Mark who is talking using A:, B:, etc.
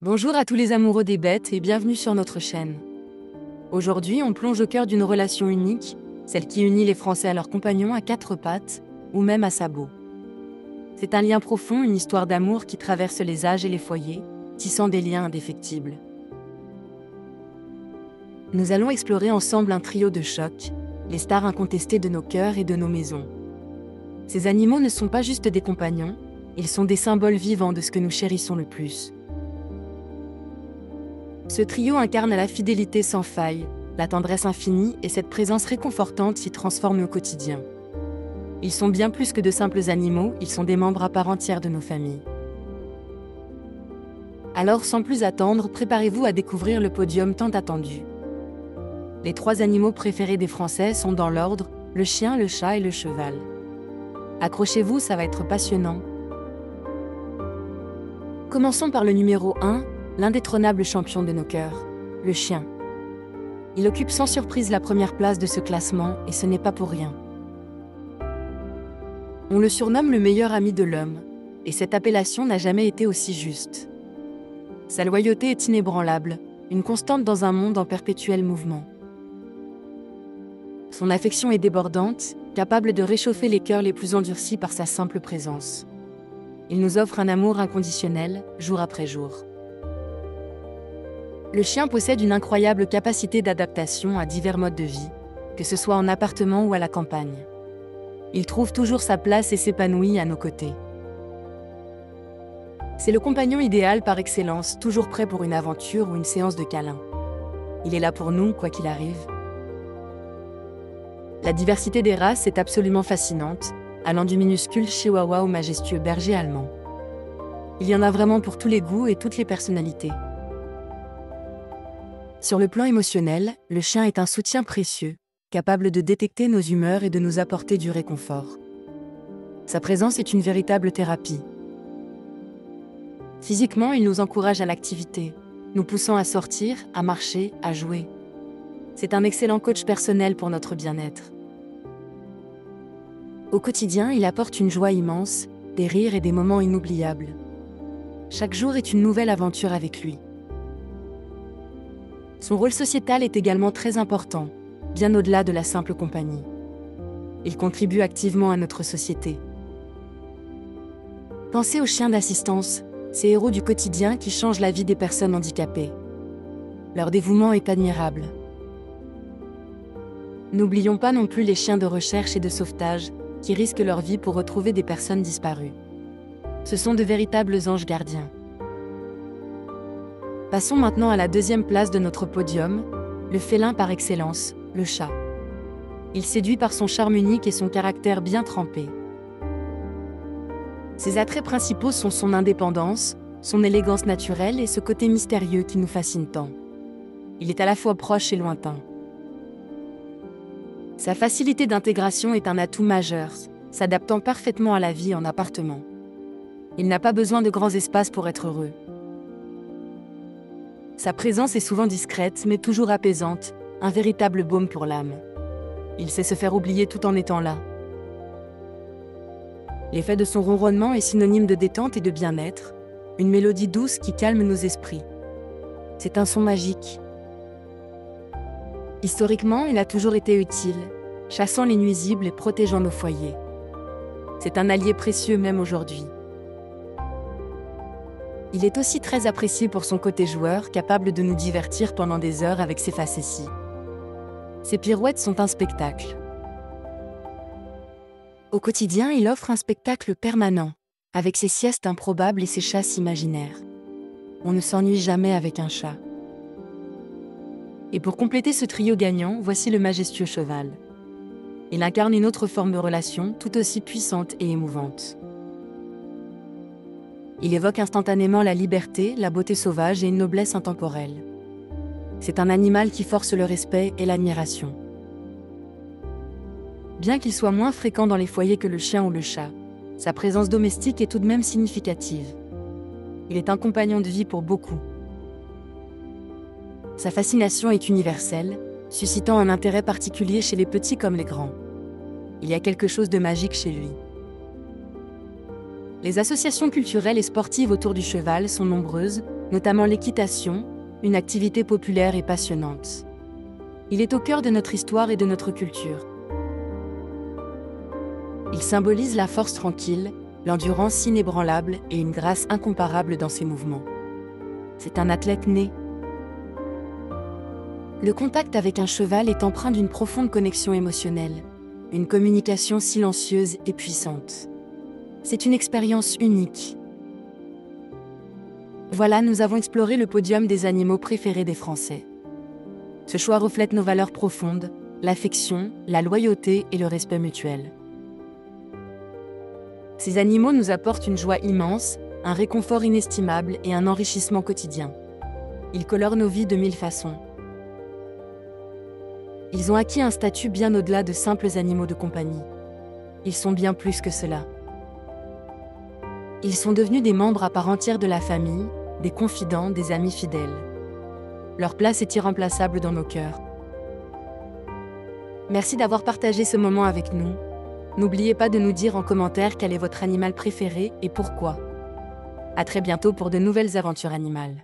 A: Bonjour à tous les amoureux des bêtes et bienvenue sur notre chaîne. Aujourd'hui, on plonge au cœur d'une relation unique, celle qui unit les Français à leurs compagnons à quatre pattes, ou même à sabots. C'est un lien profond, une histoire d'amour qui traverse les âges et les foyers, tissant des liens indéfectibles. Nous allons explorer ensemble un trio de choc, les stars incontestées de nos cœurs et de nos maisons. Ces animaux ne sont pas juste des compagnons, ils sont des symboles vivants de ce que nous chérissons le plus. Ce trio incarne la fidélité sans faille, la tendresse infinie et cette présence réconfortante s'y transforme au quotidien. Ils sont bien plus que de simples animaux, ils sont des membres à part entière de nos familles. Alors sans plus attendre, préparez-vous à découvrir le podium tant attendu. Les trois animaux préférés des Français sont dans l'ordre, le chien, le chat et le cheval. Accrochez-vous, ça va être passionnant. Commençons par le numéro 1, l'indétrônable champion de nos cœurs, le chien. Il occupe sans surprise la première place de ce classement et ce n'est pas pour rien. On le surnomme le meilleur ami de l'homme, et cette appellation n'a jamais été aussi juste. Sa loyauté est inébranlable, une constante dans un monde en perpétuel mouvement. Son affection est débordante, capable de réchauffer les cœurs les plus endurcis par sa simple présence. Il nous offre un amour inconditionnel, jour après jour. Le chien possède une incroyable capacité d'adaptation à divers modes de vie, que ce soit en appartement ou à la campagne. Il trouve toujours sa place et s'épanouit à nos côtés. C'est le compagnon idéal par excellence, toujours prêt pour une aventure ou une séance de câlins. Il est là pour nous, quoi qu'il arrive. La diversité des races est absolument fascinante, allant du minuscule chihuahua au majestueux berger allemand. Il y en a vraiment pour tous les goûts et toutes les personnalités. Sur le plan émotionnel, le chien est un soutien précieux, capable de détecter nos humeurs et de nous apporter du réconfort. Sa présence est une véritable thérapie. Physiquement, il nous encourage à l'activité, nous poussant à sortir, à marcher, à jouer. C'est un excellent coach personnel pour notre bien-être. Au quotidien, il apporte une joie immense, des rires et des moments inoubliables. Chaque jour est une nouvelle aventure avec lui. Son rôle sociétal est également très important, bien au-delà de la simple compagnie. Il contribue activement à notre société. Pensez aux chiens d'assistance, ces héros du quotidien qui changent la vie des personnes handicapées. Leur dévouement est admirable. N'oublions pas non plus les chiens de recherche et de sauvetage, qui risquent leur vie pour retrouver des personnes disparues. Ce sont de véritables anges gardiens. Passons maintenant à la deuxième place de notre podium, le félin par excellence, le chat. Il séduit par son charme unique et son caractère bien trempé. Ses attraits principaux sont son indépendance, son élégance naturelle et ce côté mystérieux qui nous fascine tant. Il est à la fois proche et lointain. Sa facilité d'intégration est un atout majeur, s'adaptant parfaitement à la vie en appartement. Il n'a pas besoin de grands espaces pour être heureux. Sa présence est souvent discrète mais toujours apaisante, un véritable baume pour l'âme. Il sait se faire oublier tout en étant là. L'effet de son ronronnement est synonyme de détente et de bien-être, une mélodie douce qui calme nos esprits. C'est un son magique. Historiquement, il a toujours été utile, chassant les nuisibles et protégeant nos foyers. C'est un allié précieux même aujourd'hui. Il est aussi très apprécié pour son côté joueur, capable de nous divertir pendant des heures avec ses facéties. Ses pirouettes sont un spectacle. Au quotidien, il offre un spectacle permanent, avec ses siestes improbables et ses chasses imaginaires. On ne s'ennuie jamais avec un chat. Et pour compléter ce trio gagnant, voici le majestueux cheval. Il incarne une autre forme de relation, tout aussi puissante et émouvante. Il évoque instantanément la liberté, la beauté sauvage et une noblesse intemporelle. C'est un animal qui force le respect et l'admiration. Bien qu'il soit moins fréquent dans les foyers que le chien ou le chat, sa présence domestique est tout de même significative. Il est un compagnon de vie pour beaucoup. Sa fascination est universelle, suscitant un intérêt particulier chez les petits comme les grands. Il y a quelque chose de magique chez lui. Les associations culturelles et sportives autour du cheval sont nombreuses, notamment l'équitation, une activité populaire et passionnante. Il est au cœur de notre histoire et de notre culture. Il symbolise la force tranquille, l'endurance inébranlable et une grâce incomparable dans ses mouvements. C'est un athlète né. Le contact avec un cheval est empreint d'une profonde connexion émotionnelle, une communication silencieuse et puissante. C'est une expérience unique. Voilà, nous avons exploré le podium des animaux préférés des Français. Ce choix reflète nos valeurs profondes, l'affection, la loyauté et le respect mutuel. Ces animaux nous apportent une joie immense, un réconfort inestimable et un enrichissement quotidien. Ils colorent nos vies de mille façons. Ils ont acquis un statut bien au-delà de simples animaux de compagnie. Ils sont bien plus que cela. Ils sont devenus des membres à part entière de la famille, des confidents, des amis fidèles. Leur place est irremplaçable dans nos cœurs. Merci d'avoir partagé ce moment avec nous. N'oubliez pas de nous dire en commentaire quel est votre animal préféré et pourquoi. À très bientôt pour de nouvelles aventures animales.